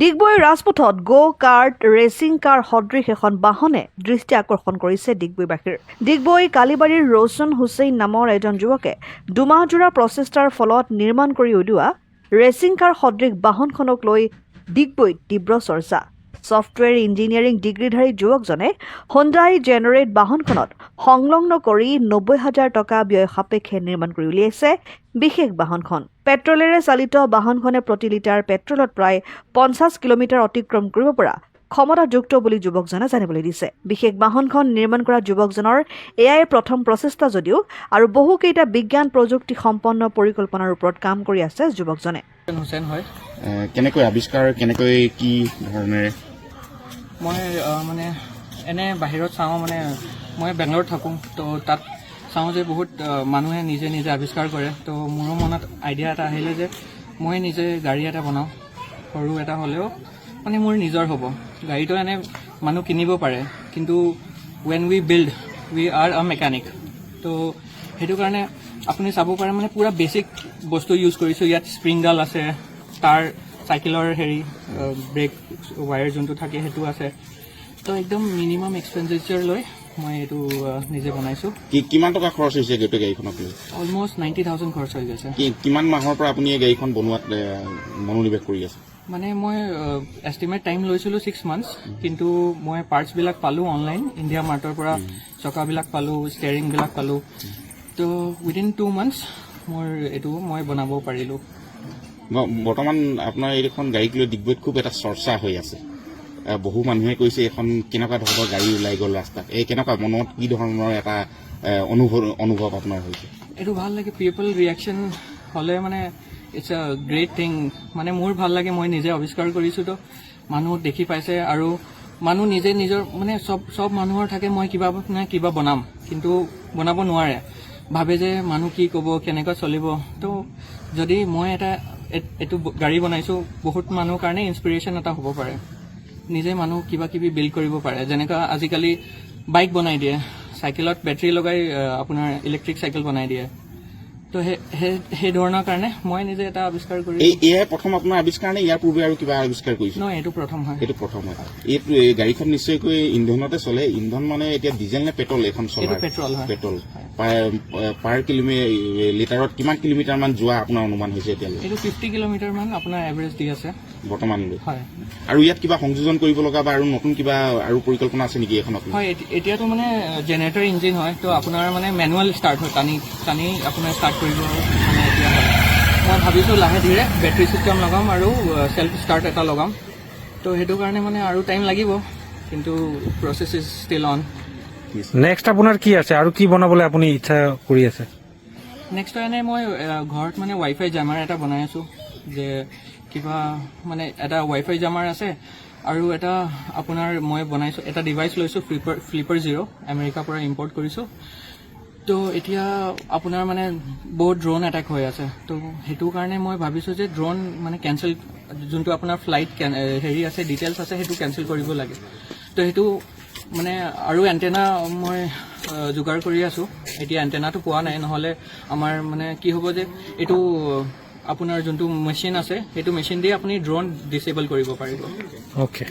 ডিগবৈ ৰাজপথত cart racing কাৰ সদৃশ এখন বাহনে দৃষ্টি আকৰ্ষণ কৰিছে ডিগবৈবাসীৰ। ডিগবৈ কালিবাৰীৰ ৰৌচন হুছেইন নামৰ এজন যুৱকে দুমাহজোৰা প্ৰচেষ্টাৰ ফলত নিৰ্মাণ কৰি উলিওৱা ৰেচিং কাৰ সদৃশ বাহনখনক লৈ ডিগবৈত তীব্ৰ চৰ্চা। ছফ্টৱেৰ ইঞ্জিনিয়াৰিং ডিগ্ৰীধাৰী যুৱকজনে হোণ্ডাই জেনেৰেট বাহনখনত সংলগ্ন কৰি ৯০,০০০ টকা ব্যয় সাপেক্ষে নিৰ্মাণ কৰি উলিয়াইছে বিশেষ বাহনখন। পেট্ৰলেৰে চালিত বাহনখনে প্ৰতি লিটাৰ পেট্ৰলত প্ৰায় ৫০ কিলোমিটাৰ অতিক্ৰম কৰিব পৰা ক্ষমতাযুক্ত বুলি যুৱকজনে জানিবলৈ দিছে। বিশেষ বাহনখন নিৰ্মাণ কৰা যুৱকজনৰ এয়াই প্ৰথম প্ৰচেষ্টা যদিও আৰু বহুকেইটা বিজ্ঞান প্ৰযুক্তি সম্পন্ন পৰিকল্পনাৰ ওপৰত কাম কৰি আছে যুৱকজনে। হুছেইন হয়। কেনেকৈ আৱিষ্কাৰ কেনেকৈ কি ধৰণেৰে? মই মানে এনে বাহিৰত চাওঁ, মানে মই বেংগলোৰত থাকোঁ, তো তাত চাওঁ যে বহুত মানুহে নিজে নিজে আৱিষ্কাৰ কৰে। তো মোৰো মনত আইডিয়া এটা আহিলে যে মই নিজে গাড়ী এটা বনাওঁ, সৰু এটা হ'লেও মানে মোৰ নিজৰ হ'ব। গাড়ীটো এনে মানুহ কিনিব পাৰে, কিন্তু when we build we are আ মেকানিক। তো সেইটো কাৰণে আপুনি চাব পাৰে মানে পুৰা বেছিক বস্তু ইউজ কৰিছোঁ। ইয়াত স্প্ৰিংডাল আছে, তাৰ চাইকেলৰ ব্ৰেক ৱায়াৰ যোনটো থাকে সেইটো আছে। তো একদম মিনিমাম এক্সপেণ্ডিচাৰ লৈ মই এইটো নিজে বনাইছোঁ। কিমান টকা খৰচ হৈছে গোটেই গাড়ীখনক লৈ? অলমষ্ট 90,000 খৰচ হৈ গৈছে। কিমান মাহৰ পৰা আপুনি এই গাড়ীখন বনোৱাত মনোনিৱেশ কৰি আছে? মানে মই এষ্টিমেট টাইম লৈছিলোঁ 6 মান্থছ, কিন্তু মই পাৰ্টছবিলাক পালোঁ অনলাইন, ইণ্ডিয়া মাৰ্টৰ পৰা চকাবিলাক পালোঁ, ষ্টেৰিংবিলাক পালোঁ। তো উইদিন 2 মান্থছ এইটো মই বনাব পাৰিলোঁ। বৰ্তমান আপোনাৰ এইখন গাড়ীক লৈ ডিগবৈত খুব এটা চৰ্চা হৈ আছে। বহু মানুহে কৈছে এইখন কেনেকুৱা ধৰণৰ গাড়ী ওলাই গ'ল ৰাস্তাত, এই কেনেকুৱা মনত কি ধৰণৰ এটা অনুভৱ আপোনাৰ হৈছে? এইটো ভাল লাগে, পিপল ৰিয়েকশ্যন হ'লে মানে ইটছ আ গ্ৰেট থিং। মানে মোৰ ভাল লাগে, মই নিজে আৱিষ্কাৰ কৰিছোঁ, তো মানুহ দেখি পাইছে আৰু মানুহ নিজে নিজৰ মানে চব মানুহৰ থাকে মই কিবা নাই কিবা বনাম, কিন্তু বনাব নোৱাৰে, ভাবে যে মানুহ কি ক'ব, কেনেকৈ চলিব। তো যদি মই এইটো গাড়ী বনাইছোঁ, বহুত মানুহৰ কাৰণে ইনস্পিৰেশ্যন এটা হ'ব পাৰে। নিজে মানুহ কিবা কিবি বিল্ড কৰিব পাৰে, যেনেকৈ আজিকালি বাইক বনাই দিয়ে, চাইকেলত বেটাৰী লগাই আপোনাৰ ইলেক্ট্ৰিক চাইকেল বনাই দিয়ে। তো সেই ধৰণৰ কাৰণে মই নিজে এটা আৱিষ্কাৰ কৰি। এয়াই প্ৰথম আপোনাৰ আৱিষ্কাৰ নে ইয়াৰ পূৰ্বে আৰু কিবা আৱিষ্কাৰ কৰিছে? নহয়, এইটো প্ৰথম হয়। এইটো প্ৰথম হয়। এই গাড়ীখন নিশ্চয়কৈ ইন্ধনতে চলে। ইন্ধন মানে এতিয়া ডিজেল নে পেট্ৰল এইখন চলে? পেট্ৰল হয়। পেট্ৰল। পাৰ লিটাৰত কিমান কিলোমিটাৰ মান যোৱা আপোনাৰ অনুমান হৈছে এতিয়ালৈ? এইটো 50 কিলোমিটাৰ মান আপোনাৰ এভাৰেজ দি আছে বৰ্তমানলৈ। হয়। আৰু ইয়াত কিবা সংযোজন কৰিব লগা বা আৰু নতুন কিবা আৰু পৰিকল্পনা আছে নেকি এইখনত? হয়, এতিয়াতো মানে জেনেৰেটৰ ইঞ্জিন হয়, তো আপোনাৰ মানে মেনুৱেল ষ্টাৰ্ট হয়, টানি আপোনাৰ ষ্টাৰ্ট কৰিব মানে এতিয়া হয়। মই ভাবিছোঁ লাহে ধীৰে বেটাৰী ছিষ্টেম লগাম আৰু ছেল্ফ ষ্টাৰ্ট এটা লগাম। তো সেইটো কাৰণে মানে আৰু টাইম লাগিব, কিন্তু process is still on. Next আপোনাৰ কি আছে আৰু কি বনাবলৈ আপুনি ইচ্ছা কৰি আছে? নেক্সট এনেই মই ঘৰত মানে ৱাইফাই জামাৰ এটা বনাই আছোঁ, যে কিবা মানে এটা ৱাইফাই জামাৰ আছে আৰু এটা আপোনাৰ মই বনাইছোঁ, এটা ডিভাইচ লৈছোঁ ফ্লিপাৰ 0, আমেৰিকাৰ পৰা ইম্পৰ্ট কৰিছোঁ। তো এতিয়া আপোনাৰ মানে বহুত ড্ৰোন এটেক হৈ আছে, তো সেইটো কাৰণে মই ভাবিছোঁ যে ড্ৰোন মানে কেঞ্চেল, যোনটো আপোনাৰ ফ্লাইট আছে ডিটেইলছ আছে সেইটো কেঞ্চেল কৰিব লাগে। তো সেইটো মানে আৰু এণ্টেনা মই যোগাৰ কৰি আছোঁ। এতিয়া এণ্টেনাটো পোৱা নাই, নহ'লে আমাৰ মানে কি হ'ব যে এইটো আপোনাৰ যোনটো মেচিন আছে সেইটো মেচিন দি আপুনি ড্ৰোন ডিচেবল কৰিব পাৰিব। অ'কে।